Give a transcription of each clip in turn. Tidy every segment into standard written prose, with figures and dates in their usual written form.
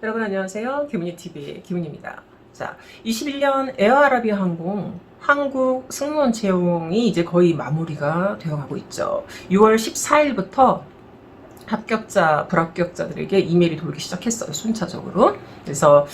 여러분 안녕하세요. 김은희TV의 김은희입니다. 자, 21년 에어아라비아 항공 한국 승무원 채용이 이제 거의 마무리가 되어가고 있죠. 6월 14일부터 합격자, 불합격자들에게 이메일이 돌기 시작했어요. 순차적으로. 그래서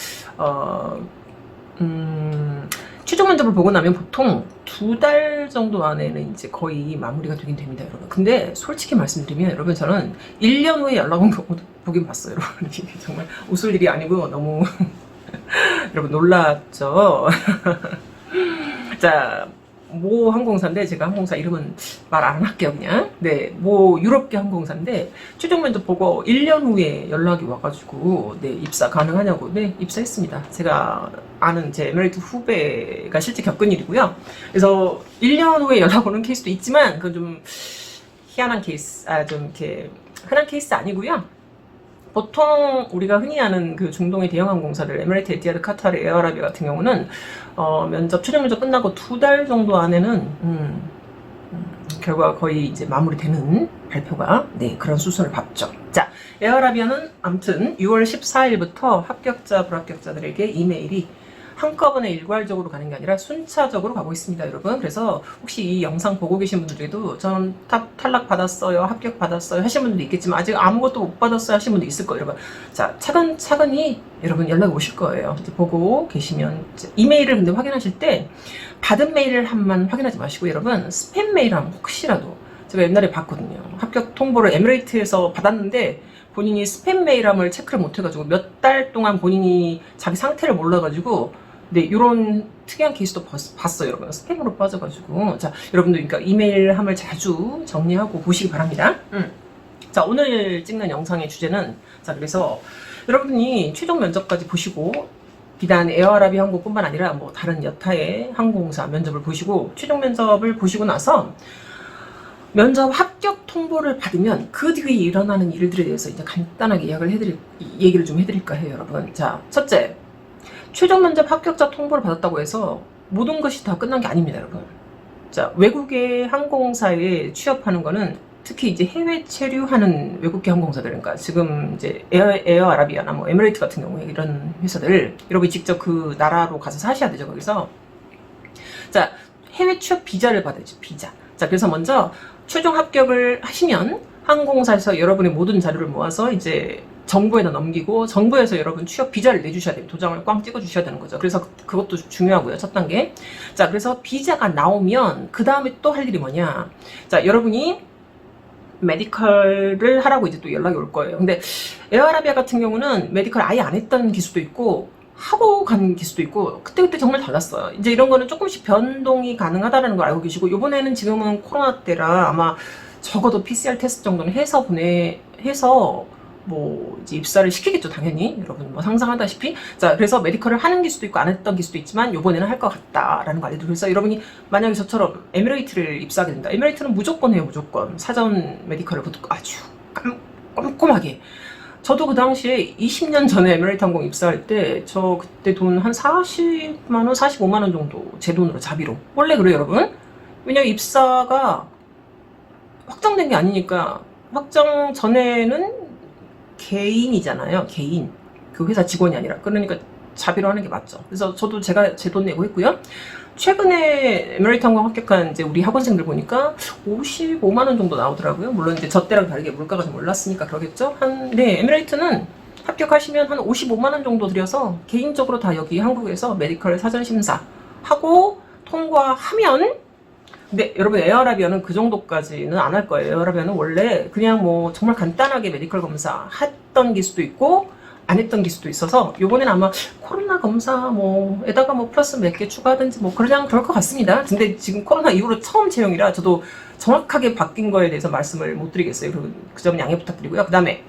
최종 면접을 보고 나면 보통 2달 정도 안에는 이제 거의 마무리가 되긴 됩니다, 여러분. 근데 솔직히 말씀드리면 여러분, 저는 1년 후에 연락 온 경우도 보긴 봤어요, 여러분. 이게 정말 웃을 일이 아니고 너무 여러분 놀랐죠? 자, 모 항공사인데, 제가 항공사 이름은 말 안 할게요, 그냥. 네, 모 유럽계 항공사인데, 최종 면접 보고 1년 후에 연락이 와가지고, 네, 입사 가능하냐고, 네, 입사했습니다. 제가 아는 제 에미레이트 후배가 실제 겪은 일이고요. 그래서 1년 후에 연락 오는 케이스도 있지만, 그건 좀 희한한 케이스, 좀 이렇게 흔한 케이스 아니고요. 보통 우리가 흔히 아는 그 중동의 대형 항공사들, 에미레이트, 에티하드, 카타르, 에어아라비아 같은 경우는 최종 면접 끝나고 2달 정도 안에는 결과가 거의 이제 마무리되는 발표가, 네, 그런 수순을 밟죠. 자, 에어아라비아는 아무튼 6월 14일부터 합격자, 불합격자들에게 이메일이 한꺼번에 일괄적으로 가는 게 아니라 순차적으로 가고 있습니다, 여러분. 그래서 혹시 이 영상 보고 계신 분들 중에도 저는 탈락 받았어요, 합격 받았어요 하신 분들도 있겠지만 아직 아무것도 못 받았어요 하신 분도 있을 거예요, 여러분. 자, 차근차근히 여러분 연락이 오실 거예요. 이제 보고 계시면 이메일을 근데 확인하실 때 받은 메일을만 확인하지 마시고, 여러분, 스팸 메일 하면 혹시라도, 제가 옛날에 봤거든요. 합격 통보를 에미레이트에서 받았는데 본인이 스팸 메일함을 체크를 못 해가지고 몇 달 동안 본인이 자기 상태를 몰라가지고, 네, 이런 특이한 케이스도 봤어요, 여러분. 스팸으로 빠져가지고. 자, 여러분들, 그러니까 이메일함을 자주 정리하고 보시기 바랍니다. 자, 오늘 찍는 영상의 주제는, 자, 그래서 여러분이 최종 면접까지 보시고, 비단 에어아라비아 항공뿐만 아니라 뭐 다른 여타의 항공사 면접을 보시고, 최종 면접을 보시고 나서 면접 합격 통보를 받으면 그 뒤에 일어나는 일들에 대해서 이제 간단하게 얘기를 좀 해드릴까 해요, 여러분. 자, 첫째, 최종 면접 합격자 통보를 받았다고 해서 모든 것이 다 끝난 게 아닙니다, 여러분. 자, 외국의 항공사에 취업하는 거는, 특히 이제 해외 체류하는 외국계 항공사들, 그러니까 지금 이제 에어아라비아나 뭐 에미레이트 같은 경우에 이런 회사들, 여러분이 직접 그 나라로 가서 사셔야 되죠, 거기서. 자, 해외 취업 비자를 받아야죠, 비자. 자, 그래서 먼저 최종 합격을 하시면 항공사에서 여러분의 모든 자료를 모아서 이제 정부에다 넘기고, 정부에서 여러분 취업 비자를 내주셔야 돼요. 도장을 꽝 찍어 주셔야 되는 거죠. 그래서 그것도 중요하고요, 첫 단계. 자, 그래서 비자가 나오면 그 다음에 또 할 일이 뭐냐. 자, 여러분이 메디컬을 하라고 이제 또 연락이 올 거예요. 근데 에어아라비아 같은 경우는 메디컬 아예 안 했던 기수도 있고 하고 간 기수도 있고, 그때그때 정말 달랐어요. 이제 이런 거는 조금씩 변동이 가능하다는 걸 알고 계시고, 요번에는 지금은 코로나 때라 아마 적어도 PCR 테스트 정도는 해서 뭐 이제 입사를 시키겠죠, 당연히. 여러분 뭐 상상하다시피. 자, 그래서 메디컬을 하는 기수도 있고 안 했던 기수도 있지만 요번에는 할 것 같다라는 거 알려드리고, 그래서 여러분이 만약에 저처럼 에미레이트를 입사하게 된다. 에미레이트는 무조건 해요, 무조건. 사전 메디컬을 아주 꼼꼼하게. 저도 그 당시에 20년 전에 에미레이트 항공 입사할 때, 저 그때 돈 한 40만원, 45만원 정도 제 돈으로 자비로. 원래 그래요, 여러분. 왜냐면 입사가 확정된 게 아니니까. 확정 전에는 개인이잖아요, 개인. 그 회사 직원이 아니라. 그러니까 자비로 하는 게 맞죠. 그래서 저도 제가 제 돈 내고 했고요. 최근에 에미레이트 항공 합격한 이제 우리 학원생들 보니까 55만원 정도 나오더라고요. 물론 이제 저 때랑 다르게 물가가 좀 올랐으니까 그러겠죠. 네, 에미레이트는 합격하시면 한 55만원 정도 들여서 개인적으로 다 여기 한국에서 메디컬 사전 심사 하고 통과하면, 근데 여러분, 에어아라비아는 그 정도까지는 안 할 거예요. 에어아라비아는 원래 그냥 뭐 정말 간단하게 메디컬 검사 했던 기수도 있고 안 했던 기수도 있어서, 요번엔 아마 코로나 검사 뭐에다가 뭐 플러스 몇 개 추가하든지 뭐 그럴 것 같습니다. 근데 지금 코로나 이후로 처음 채용이라 저도 정확하게 바뀐 거에 대해서 말씀을 못 드리겠어요. 그 점은 양해 부탁드리고요. 그 다음에,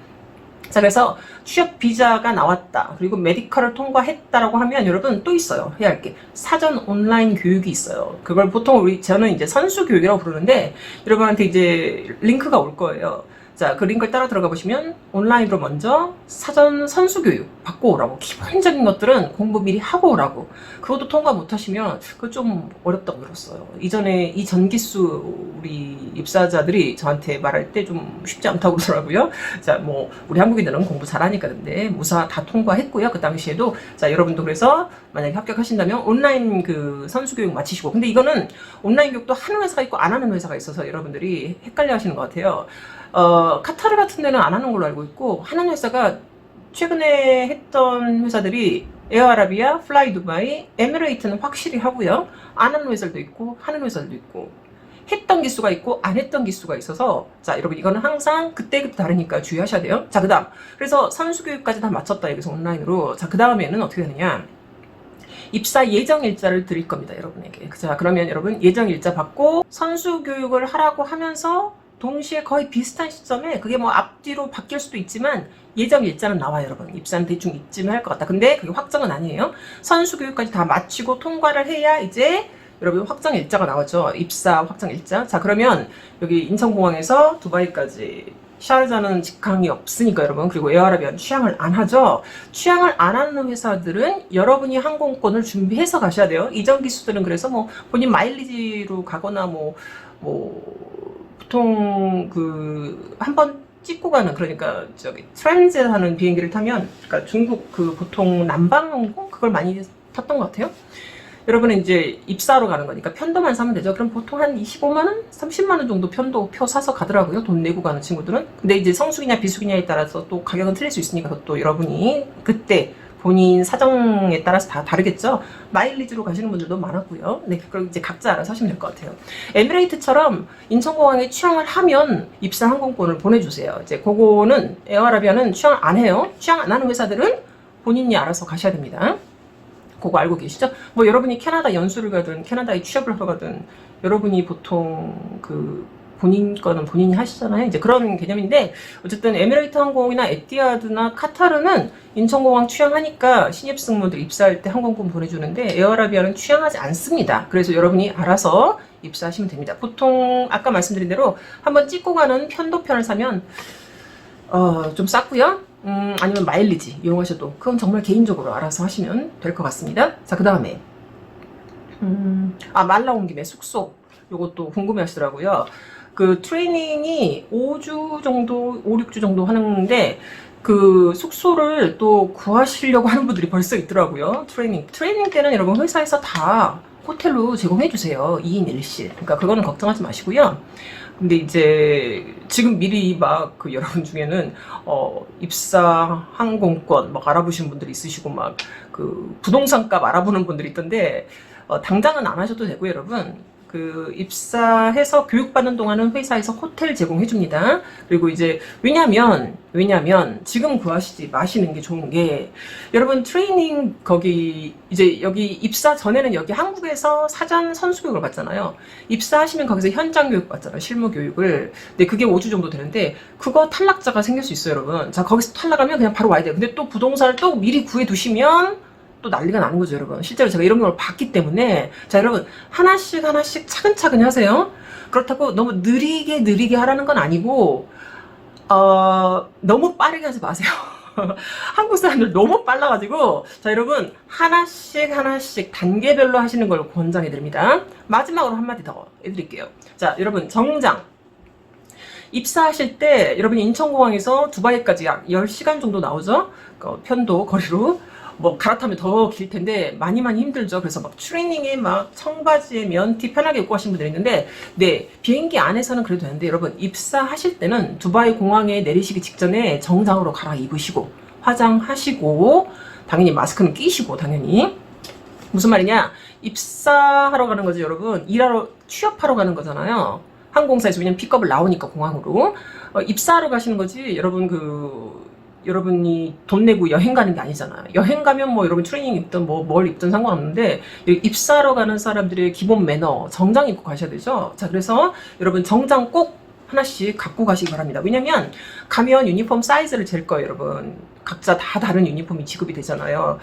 자, 그래서 취업 비자가 나왔다, 그리고 메디컬을 통과했다라고 하면 여러분 또 있어요, 해야 할 게. 사전 온라인 교육이 있어요. 그걸 보통 저는 이제 선수 교육이라고 부르는데, 여러분한테 이제 링크가 올 거예요. 자, 그 링크를 따라 들어가 보시면 온라인으로 먼저 사전 선수 교육 받고 갖고 오라고. 기본적인 것들은 공부 미리 하고 오라고. 그것도 통과 못하시면 그거 좀 어렵다고 들었어요. 이전에 이 전기수 우리 입사자들이 저한테 말할 때 좀 쉽지 않다고 그러더라고요. 자, 뭐 우리 한국인들은 공부 잘하니까. 근데 무사 다 통과했고요. 그 당시에도. 자, 여러분도 그래서 만약에 합격하신다면 온라인 그 선수 교육 마치시고. 근데 이거는 온라인 교육도 하는 회사가 있고 안 하는 회사가 있어서 여러분들이 헷갈려 하시는 것 같아요. 카타르 같은 데는 안 하는 걸로 알고 있고, 하는 회사가 최근에 했던 회사들이 에어아라비아, 플라이 두바이, 에미레이트는 확실히 하고요. 안 하는 회사도 있고 하는 회사도 있고, 했던 기수가 있고 안 했던 기수가 있어서, 자 여러분 이거는 항상 그때그때 다르니까 주의하셔야 돼요. 자, 그 다음, 그래서 선수교육까지 다 마쳤다 여기서 온라인으로. 자, 그 다음에는 어떻게 되느냐, 입사 예정일자를 드릴 겁니다, 여러분에게. 자, 그러면 여러분 예정일자 받고 선수교육을 하라고 하면서 동시에 거의 비슷한 시점에, 그게 뭐 앞뒤로 바뀔 수도 있지만 예정 일자는 나와요, 여러분. 입사는 대충 이쯤 할 것 같다. 근데 그게 확정은 아니에요. 선수 교육까지 다 마치고 통과를 해야 이제 여러분 확정 일자가 나왔죠. 입사 확정 일자. 자, 그러면 여기 인천공항에서 두바이까지, 샤르자는 직항이 없으니까 여러분, 그리고 에어아라비아는 취항을 안 하죠. 취항을 안 하는 회사들은 여러분이 항공권을 준비해서 가셔야 돼요. 이전 기수들은 그래서 뭐 본인 마일리지로 가거나 뭐 보통 그 한 번 찍고 가는, 그러니까 저기 트랜짓 하는 비행기를 타면, 그러니까 중국 그 보통 남방항공 그걸 많이 탔던 것 같아요. 여러분은 이제 입사로 가는 거니까 편도만 사면 되죠. 그럼 보통 한 25만원? 30만원 정도 편도 표 사서 가더라고요. 돈 내고 가는 친구들은. 근데 이제 성수기냐 비수기냐에 따라서 또 가격은 틀릴 수 있으니까 그것도 여러분이 그때 본인 사정에 따라서 다 다르겠죠. 마일리지로 가시는 분들도 많았고요. 네, 그럼 이제 각자 알아서 하시면 될 것 같아요. 에미레이트처럼 인천공항에 취항을 하면 입사 항공권을 보내주세요. 이제 그거는 에어아라비아는 취항 안 해요. 취항 안 하는 회사들은 본인이 알아서 가셔야 됩니다. 그거 알고 계시죠? 뭐 여러분이 캐나다 연수를 가든 캐나다에 취업을 하러 가든 여러분이 보통 그 본인 거는 본인이 하시잖아요. 이제 그런 개념인데, 어쨌든 에미레이트 항공이나 에티하드나 카타르는 인천공항 취항하니까 신입 승무원들 입사할 때 항공권 보내주는데, 에어아라비아는 취항하지 않습니다. 그래서 여러분이 알아서 입사하시면 됩니다. 보통 아까 말씀드린 대로 한번 찍고 가는 편도편을 사면 좀 쌌고요. 아니면 마일리지 이용하셔도, 그건 정말 개인적으로 알아서 하시면 될 것 같습니다. 자, 그 다음에 말 나온 김에 숙소 요것도 궁금해 하시더라고요. 그 트레이닝이 5주 정도, 5, 6주 정도 하는데 그 숙소를 또 구하시려고 하는 분들이 벌써 있더라고요. 트레이닝 때는 여러분 회사에서 다 호텔로 제공해 주세요. 2인 1실. 그러니까 그거는 걱정하지 마시고요. 근데 이제 지금 미리 막 그 여러분 중에는 입사 항공권 막 알아보시는 분들이 있으시고, 막 그 부동산 값 알아보는 분들이 있던데, 당장은 안 하셔도 되고 여러분, 그 입사해서 교육받는 동안은 회사에서 호텔 제공해 줍니다. 그리고 이제 왜냐면 지금 구하시지 마시는 게 좋은 게, 여러분 트레이닝 거기 이제 여기 입사 전에는 여기 한국에서 사전 선수 교육을 받잖아요. 입사하시면 거기서 현장 교육 받잖아요. 실무 교육을. 근데 그게 5주 정도 되는데 그거 탈락자가 생길 수 있어요, 여러분. 자, 거기서 탈락하면 그냥 바로 와야 돼요. 근데 또 부동산을 또 미리 구해 두시면 또 난리가 나는 거죠, 여러분. 실제로 제가 이런 걸 봤기 때문에. 자, 여러분 하나씩 차근차근 하세요. 그렇다고 너무 느리게 하라는 건 아니고 너무 빠르게 하지 마세요. 한국 사람들 너무 빨라가지고. 자, 여러분 하나씩 단계별로 하시는 걸 권장해 드립니다. 마지막으로 한마디 더 해드릴게요. 자, 여러분 정장 입사하실 때 여러분이 인천공항에서 두바이까지 약 10시간 정도 나오죠. 편도 거리로. 뭐 갈아타면 더 길 텐데 많이 힘들죠. 그래서 막 트레이닝에 막 청바지에 면티 편하게 입고 하시는 분들이 있는데, 네, 비행기 안에서는 그래도 되는데 여러분 입사하실 때는 두바이 공항에 내리시기 직전에 정장으로 갈아입으시고 화장하시고 당연히 마스크는 끼시고, 당연히. 무슨 말이냐, 입사하러 가는 거지 여러분. 일하러 취업하러 가는 거잖아요. 항공사에서. 왜냐면 픽업을 나오니까 공항으로. 입사하러 가시는 거지 여러분. 여러분이 돈 내고 여행 가는 게 아니잖아요. 여행 가면 뭐 여러분 트레이닝 입든 뭘 입든 상관없는데, 입사하러 가는 사람들의 기본 매너, 정장 입고 가셔야 되죠. 자, 그래서 여러분 정장 꼭 하나씩 갖고 가시기 바랍니다. 왜냐면 가면 유니폼 사이즈를 잴 거예요, 여러분. 각자 다 다른 유니폼이 지급이 되잖아요.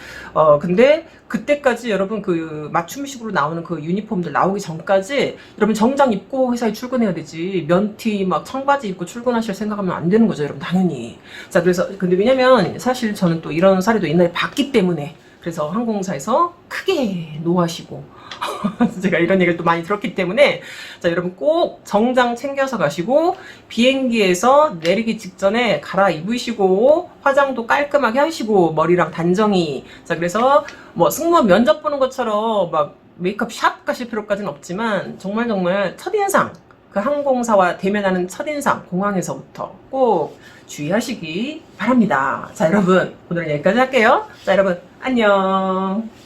근데 그때까지 여러분 그 맞춤식으로 나오는 그 유니폼들 나오기 전까지 여러분 정장 입고 회사에 출근해야 되지, 면티 막 청바지 입고 출근하실 생각하면 안 되는 거죠, 여러분. 당연히. 자, 그래서 근데 왜냐면 사실 저는 또 이런 사례도 옛날에 봤기 때문에, 그래서 항공사에서 크게 노하시고 제가 이런 얘기를 또 많이 들었기 때문에, 자, 여러분 꼭 정장 챙겨서 가시고 비행기에서 내리기 직전에 갈아입으시고 화장도 깔끔하게 하시고 머리랑 단정히. 자, 그래서 뭐 승무원 면접 보는 것처럼 막 메이크업 샵 가실 필요까지는 없지만 정말 첫인상, 그 항공사와 대면하는 첫인상 공항에서부터 꼭 주의하시기 바랍니다. 자, 여러분 오늘은 여기까지 할게요. 자, 여러분 안녕.